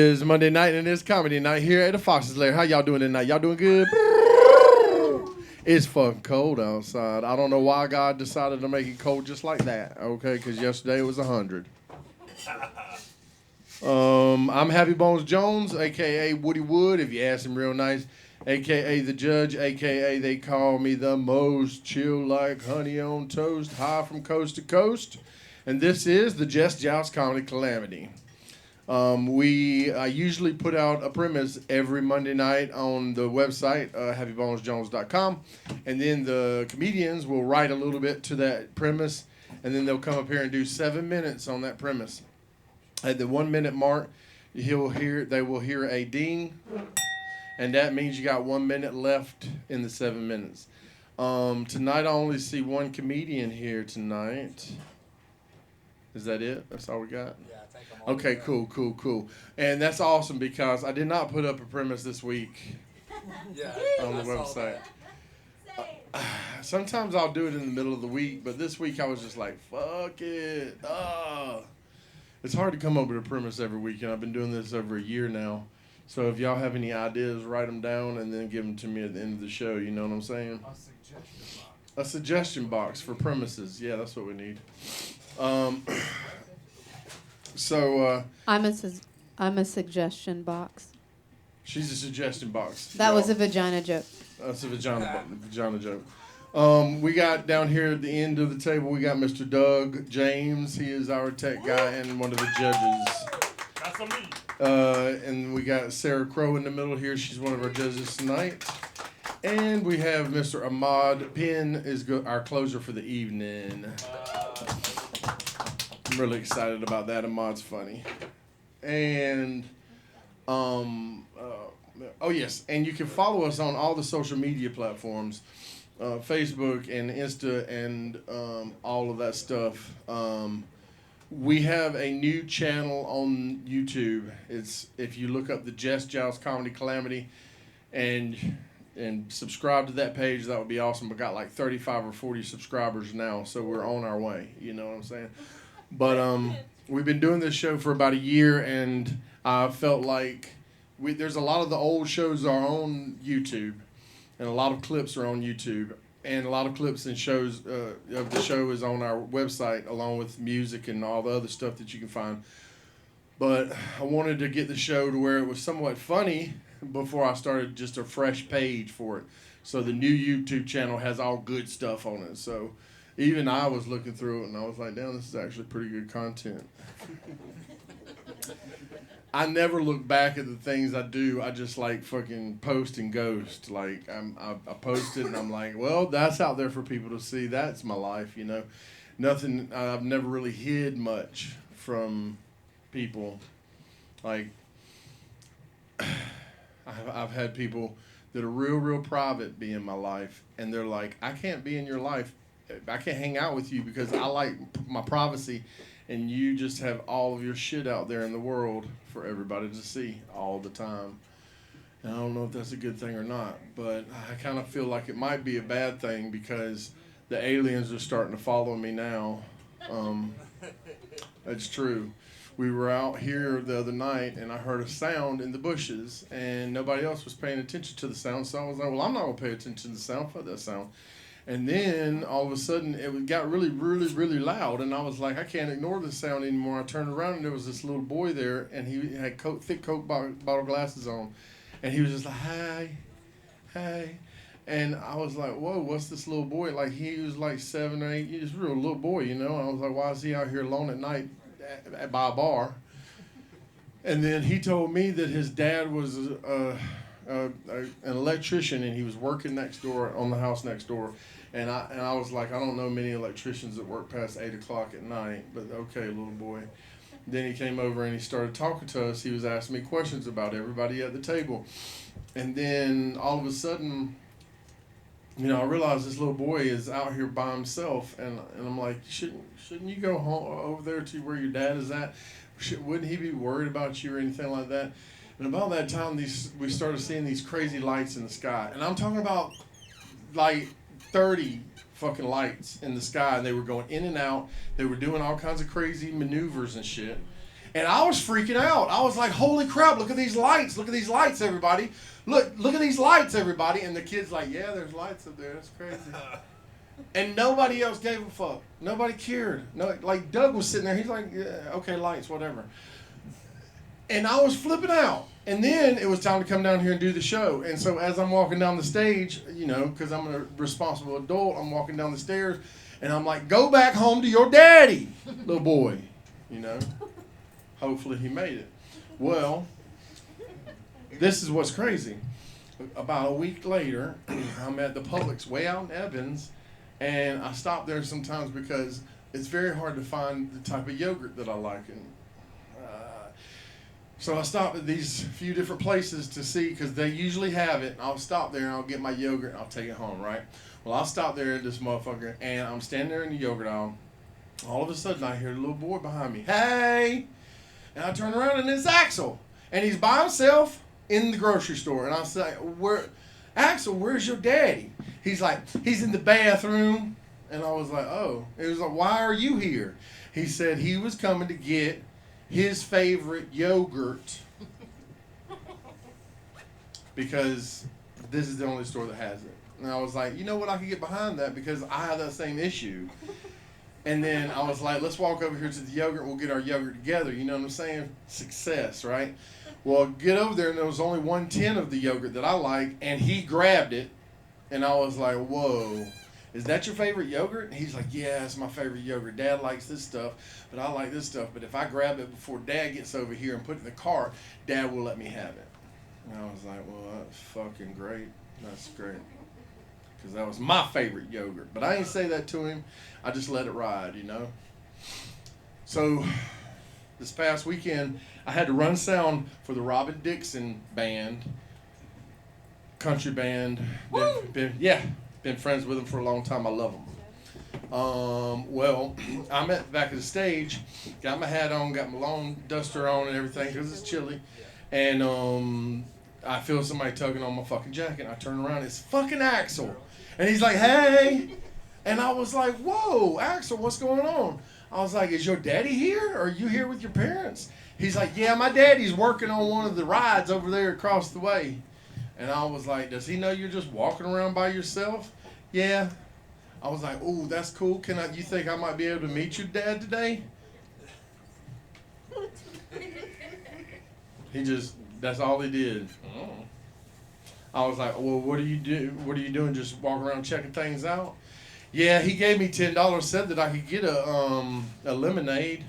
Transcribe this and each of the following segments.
It's Monday night and it's comedy night here at the Fox's Lair. How y'all doing tonight? Y'all doing good? It's fucking cold outside. I don't know why God decided to make it cold just like that. Okay, because yesterday it was 100. I'm Happy Bones Jones, aka Woody Wood, if you ask him real nice, aka the Judge, aka they call me the most chill like honey on toast, high from coast to coast, and this is the Jest, Joust comedy Calamity. I usually put out a premise every Monday night on the website, happybonesjones.com, and then the comedians will write a little bit to that premise, and then they'll come up here and do 7 minutes on that premise. At the 1 minute mark, they will hear a ding, and that means you got 1 minute left in the 7 minutes. Tonight I only see one comedian here tonight. Is that it? That's all we got? Yeah, I think I'm all Okay, cool. And that's awesome because I did not put up a premise this week Yeah, on the I saw website. that. Sometimes I'll do it in the middle of the week, but this week I was just like, fuck it. It's hard to come up with a premise every week, and I've been doing this over a year now. So if y'all have any ideas, write them down and then give them to me at the end of the show. You know what I'm saying? A suggestion box for premises. Yeah, that's what we need. I'm a suggestion box. She's a suggestion box. That was a vagina joke. That's a vagina joke. We got down here at the end of the table, we got Mr. Doug James. He is our tech guy and one of the judges. That's on me. And we got Sarah Crow in the middle here. She's one of our judges tonight. And we have Mr. Ahmad Penn is our closer for the evening. I'm really excited about that. Ahmad's funny. And, oh yes, and you can follow us on all the social media platforms, Facebook and Insta and all of that stuff. We have a new channel on YouTube. It's if you look up the Jest Joust Comedy Calamity and subscribe to that page, that would be awesome. We got like 35 or 40 subscribers now, so we're on our way. You know what I'm saying? But we've been doing this show for about a year, and I felt like there's a lot of the old shows are on YouTube, and a lot of clips are on YouTube, and a lot of clips and shows of the show is on our website, along with music and all the other stuff that you can find. But I wanted to get the show to where it was somewhat funny before I started just a fresh page for it. So the new YouTube channel has all good stuff on it. So even I was looking through it and I was like, damn, this is actually pretty good content. I never look back at the things I do. I just like fucking post and ghost. Like I post it and I'm like, well, that's out there for people to see. That's my life, you know. Nothing. I've never really hid much from people. Like I've had people that are real private be in my life, and they're like, I can't be in your life. I can't hang out with you because I like my privacy, and you just have all of your shit out there in the world for everybody to see all the time. And I don't know if that's a good thing or not, but I kind of feel like it might be a bad thing because the aliens are starting to follow me now. That's true. We were out here the other night, and I heard a sound in the bushes, and nobody else was paying attention to the sound, so I was like, well, I'm not going to pay attention to the sound. Fuck that sound. And then, all of a sudden, it got really loud, and I was like, I can't ignore this sound anymore. I turned around, and there was this little boy there, and he had thick Coke bottle glasses on, and he was just like, hey. And I was like, whoa, what's this little boy? Like, he was like 7 or 8, he was a real little boy, you know? And I was like, why is he out here alone at night by a bar? And then he told me that his dad was an electrician, and he was working next door on the house next door. And I was like, I don't know many electricians that work past 8 o'clock at night, but okay, little boy. Then he came over and he started talking to us. He was asking me questions about everybody at the table. And then all of a sudden, you know, I realized this little boy is out here by himself, and I'm like, shouldn't you go home over there to where your dad is at? Wouldn't he be worried about you or anything like that? And about that time, we started seeing these crazy lights in the sky, and I'm talking about like 30 fucking lights in the sky, and they were going in and out. They were doing all kinds of crazy maneuvers and shit. And I was freaking out. I was like, holy crap, look at these lights. Look at these lights, everybody. Look at these lights, everybody. And the kid's like, yeah, there's lights up there. That's crazy. And nobody else gave a fuck. Nobody cared. No, like Doug was sitting there. He's like, yeah, okay, lights, whatever. And I was flipping out. And then it was time to come down here and do the show. And so as I'm walking down the stage, you know, because I'm a responsible adult, I'm walking down the stairs. And I'm like, go back home to your daddy, little boy. You know, hopefully he made it. Well, this is what's crazy. About a week later, I'm at the Publix way out in Evans. And I stop there sometimes because it's very hard to find the type of yogurt that I like. And so I stop at these few different places to see, because they usually have it. I'll stop there and I'll get my yogurt and I'll take it home, right? Well, I'll stop there at this motherfucker, and I'm standing there in the yogurt aisle. All of a sudden, I hear a little boy behind me. Hey! And I turn around, and it's Axel. And he's by himself in the grocery store. And I say, Axel, where's your daddy? He's like, he's in the bathroom. And I was like, oh. It was like, why are you here? He said he was coming to get his favorite yogurt because this is the only store that has it. And I was like, you know what, I could get behind that because I have that same issue. And then I was like, let's walk over here to the yogurt and we'll get our yogurt together. You know what I'm saying? Success, right? Well, get over there, and there was only 1 tin of the yogurt that I like, and he grabbed it. And I was like, whoa. Is that your favorite yogurt? And he's like, yeah, it's my favorite yogurt. Dad likes this stuff, but I like this stuff. But if I grab it before Dad gets over here and put it in the cart, Dad will let me have it. And I was like, well, that's fucking great. That's great. Because that was my favorite yogurt. But I didn't say that to him. I just let it ride, you know. So this past weekend, I had to run sound for the Robin Dixon band, country band. Been friends with them for a long time. I love them. Well, I'm at the back of the stage, got my hat on, got my lawn duster on and everything because it's chilly. And I feel somebody tugging on my fucking jacket. I turn around, it's fucking Axel. And he's like, hey. And I was like, whoa, Axel, what's going on? I was like, is your daddy here? Or are you here with your parents? He's like, yeah, my daddy's working on one of the rides over there across the way. And I was like, does he know you're just walking around by yourself? Yeah. I was like, ooh, that's cool. You think I might be able to meet your dad today? That's all he did. Oh. I was like, well, what do you do? What are you doing? Just walking around checking things out? Yeah, he gave me $10, said that I could get a lemonade.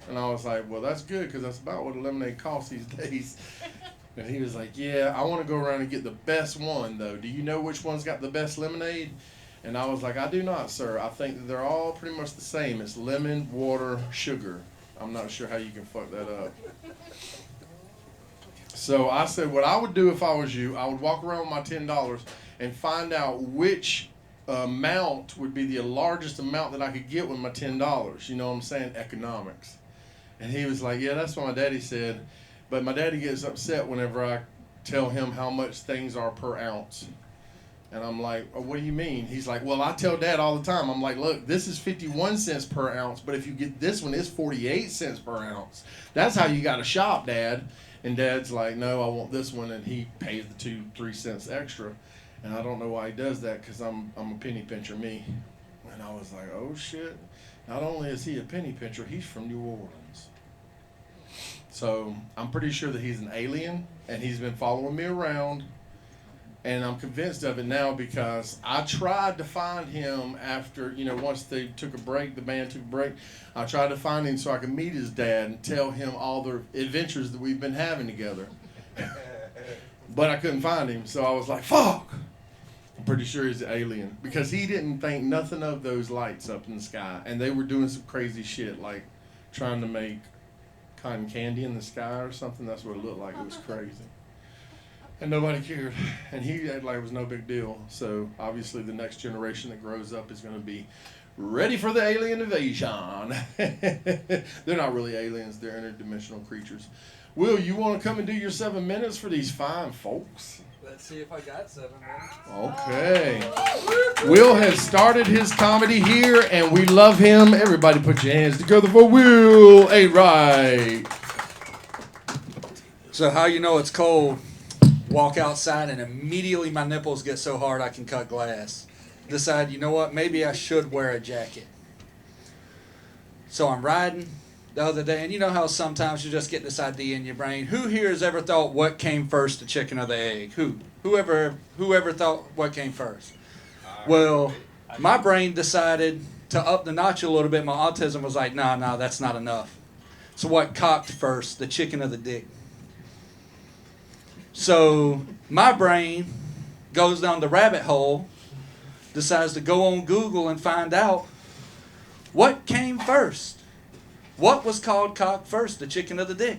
And I was like, well, that's good because that's about what a lemonade costs these days. And he was like, yeah, I want to go around and get the best one, though. Do you know which one's got the best lemonade? And I was like, I do not, sir. I think that they're all pretty much the same. It's lemon, water, sugar. I'm not sure how you can fuck that up. So I said, what I would do if I was you, I would walk around with my $10 and find out which amount would be the largest amount that I could get with my $10. You know what I'm saying? Economics. And he was like, yeah, that's what my daddy said. But my daddy gets upset whenever I tell him how much things are per ounce. And I'm like, oh, what do you mean? He's like, well, I tell Dad all the time. I'm like, look, this is 51 cents per ounce, but if you get this one, it's 48 cents per ounce. That's how you got to shop, Dad. And Dad's like, no, I want this one, and he pays the 2-3 cents extra. And I don't know why he does that, because I'm a penny pincher, me. And I was like, oh, shit. Not only is he a penny pincher, he's from New Orleans. So I'm pretty sure that he's an alien, and he's been following me around. And I'm convinced of it now because I tried to find him after, once they took a break, the band took a break, I tried to find him so I could meet his dad and tell him all the adventures that we've been having together. But I couldn't find him, so I was like, fuck! I'm pretty sure he's an alien because he didn't think nothing of those lights up in the sky. And they were doing some crazy shit, like trying to make cotton candy in the sky or something. That's what it looked like. It was crazy. And nobody cared. And he acted like it was no big deal. So obviously the next generation that grows up is going to be ready for the alien invasion. They're not really aliens. They're interdimensional creatures. Will, you want to come and do your 7 minutes for these fine folks? Let's see if I got 7 minutes. Okay. Will has started his comedy here, and we love him. Everybody put your hands together for Will. Hey, right. So how you know it's cold? Walk outside and immediately my nipples get so hard I can cut glass. Decide, you know what? Maybe I should wear a jacket. So I'm riding the other day, and you know how sometimes you just get this idea in your brain. Who here has ever thought what came first, the chicken or the egg? Whoever thought what came first? Well, my brain decided to up the notch a little bit. My autism was like, nah, that's not enough. So what cocked first, the chicken or the dick? So my brain goes down the rabbit hole, decides to go on Google and find out what came first. What was called cock first, the chicken or the dick?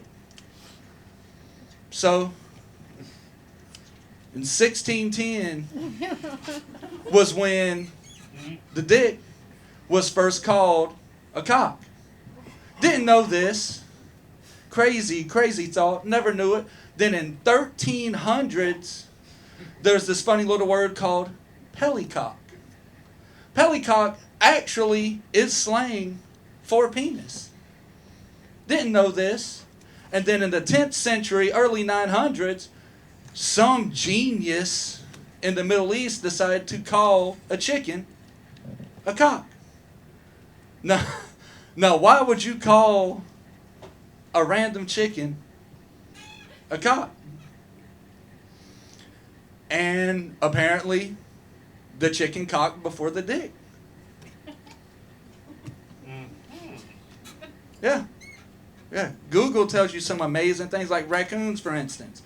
So in 1610 was when the dick was first called a cock. Didn't know this. Crazy thought. Never knew it. Then in 1300s, there's this funny little word called pellycock. Pellycock actually is slang for penis. Didn't know this. And then in the 10th century, early 900s, some genius in the Middle East decided to call a chicken a cock. Now, why would you call a random chicken a cock? And apparently, the chicken cocked before the dick. Yeah. Google tells you some amazing things, like raccoons, for instance.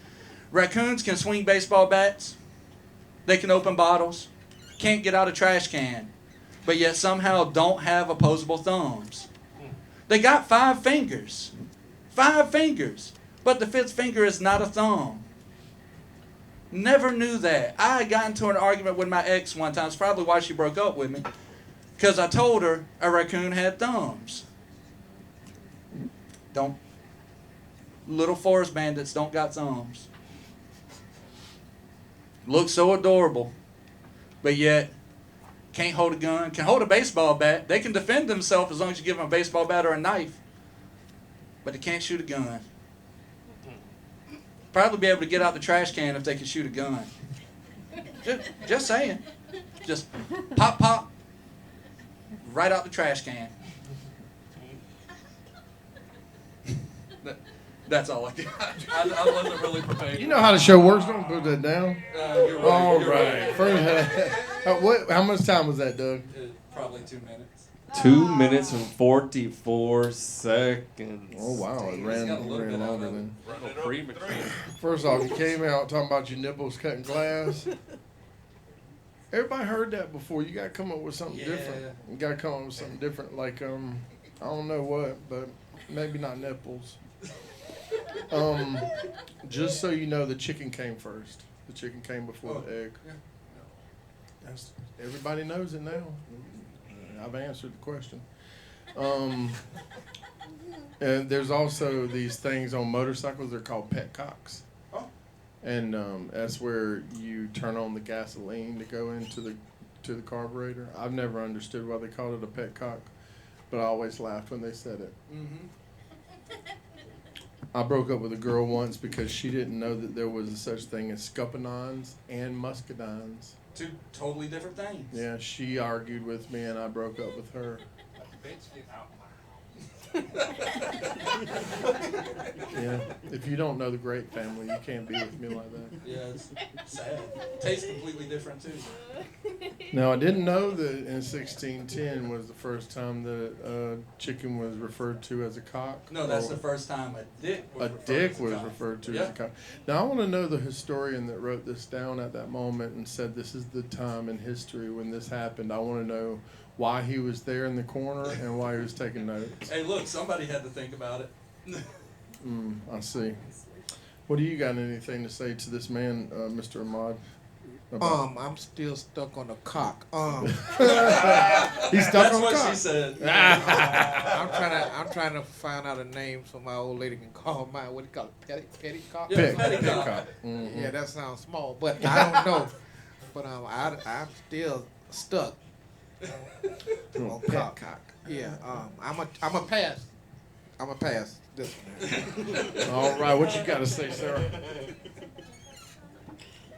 Raccoons can swing baseball bats. They can open bottles. Can't get out a trash can. But yet somehow don't have opposable thumbs. They got 5 fingers. 5 fingers. But the 5th finger is not a thumb. Never knew that. I got into an argument with my ex one time. It's probably why she broke up with me. Because I told her a raccoon had thumbs. Little forest bandits don't got thumbs. Look so adorable. But yet, can't hold a gun, can hold a baseball bat. They can defend themselves as long as you give them a baseball bat or a knife. But they can't shoot a gun. Probably be able to get out the trash can if they can shoot a gun. Just saying. Just pop, right out the trash can. That's all I got. I wasn't really prepared. You know how the show works. Don't put that down. You're right. All You're right. First, how much time was that, Doug? Probably 2 minutes. 2 minutes and 44 seconds. Oh wow, it ran longer than. Premature. First off, you came out talking about your nipples cutting glass. Everybody heard that before. You gotta come up with something different. You gotta come up with something different, like I don't know what, but maybe not nipples. Just so you know, the chicken came first. The chicken came before the egg. Yeah. Everybody knows it now. I've answered the question. And there's also these things on motorcycles. They're called petcocks. Oh. And that's where you turn on the gasoline to go into the carburetor. I've never understood why they called it a petcock, but I always laughed when they said it. Mm-hmm. I broke up with a girl once because she didn't know that there was a such thing as scuppernines and muscadines. 2 totally different things. Yeah, she argued with me and I broke up with her. Yeah, if you don't know the Great Family, you can't be with me like that. Yeah, it's sad. Tastes completely different too. Now, I didn't know that in 1610 was the first time that chicken was referred to as a cock. No, that's the first time a dick was referred to as a cock. Now, I want to know the historian that wrote this down at that moment and said this is the time in history when this happened. I want to know why he was there in the corner and why he was taking notes. Hey, look, somebody had to think about it. I see. What do you got anything to say to this man, Mr. Ahmad? I'm still stuck on the cock. He's stuck That's on what cock. she said. I'm trying to find out a name so my old lady can call mine. What do you call it? Petty cock? Yeah, Petty petticock. cock. Mm-hmm. Yeah, that sounds small, but I don't know. But I'm still stuck on cock. Yeah. I'm a pass. This one. All right, what you got to say, Sarah?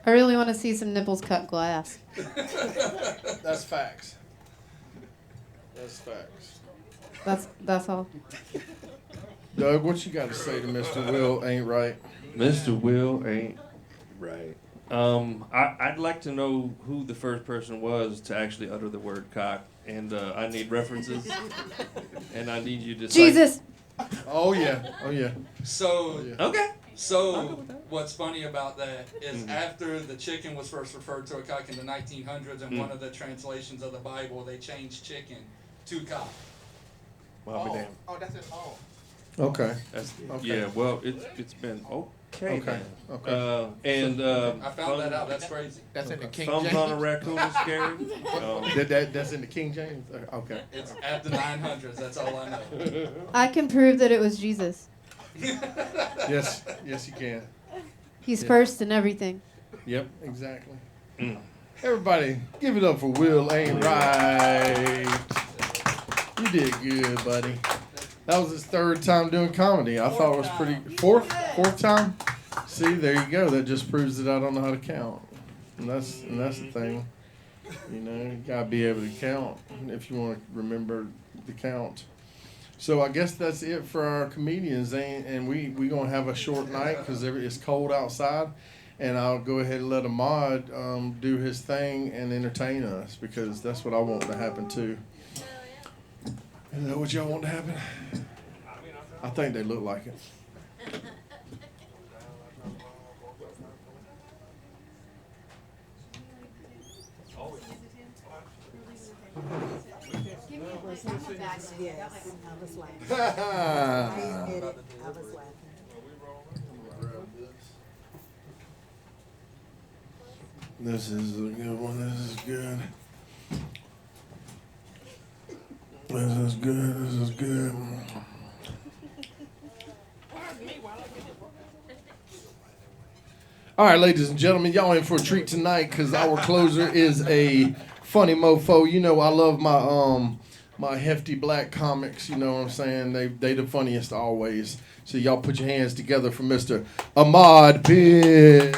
I really want to see some nipples cut glass. That's facts. That's facts. That's all. Doug, what you got to say to Mr. Will ain't right? Mr. Will ain't. Right. I'd like to know who the first person was to actually utter the word cock, and I need references, and I need you to. Jesus. Oh yeah. Oh yeah. So, Yeah. Okay. so what's funny about that is after the chicken was first referred to a cock in the 1900s, in one of the translations of the Bible, they changed chicken to cock. Well, damn. Oh, that's it. Oh. Okay. That's, Okay. Yeah. Well, it's been okay. Okay. Then. Okay. And I found that out. That's crazy. That's in the King thumbs James. on a raccoon is scary. That's in the King James. Okay. It's at the 900s. That's all I know. I can prove that it was Jesus. Yes. Yes, you can. He's Yeah. first in everything. Yep. Exactly. Mm. Everybody, give it up for Will Ain't Right. You did good, buddy. That was his third time doing comedy. I thought it was pretty. Fourth time. See, there you go. That just proves that I don't know how to count, and that's the thing. You know, you gotta be able to count if you want to remember the count. So I guess that's it for our comedians, and we gonna have a short night because it's cold outside, and I'll go ahead and let Ahmad do his thing and entertain us because that's what I want to happen too. Is that what y'all want to happen? I think they look like it. This is a good one. This is good. This is good. This is good. All right, ladies and gentlemen, y'all in for a treat tonight because our closer is a funny mofo. You know, I love my hefty black comics. You know what I'm saying? They the funniest always. So y'all put your hands together for Mr. Ahmad Pitts.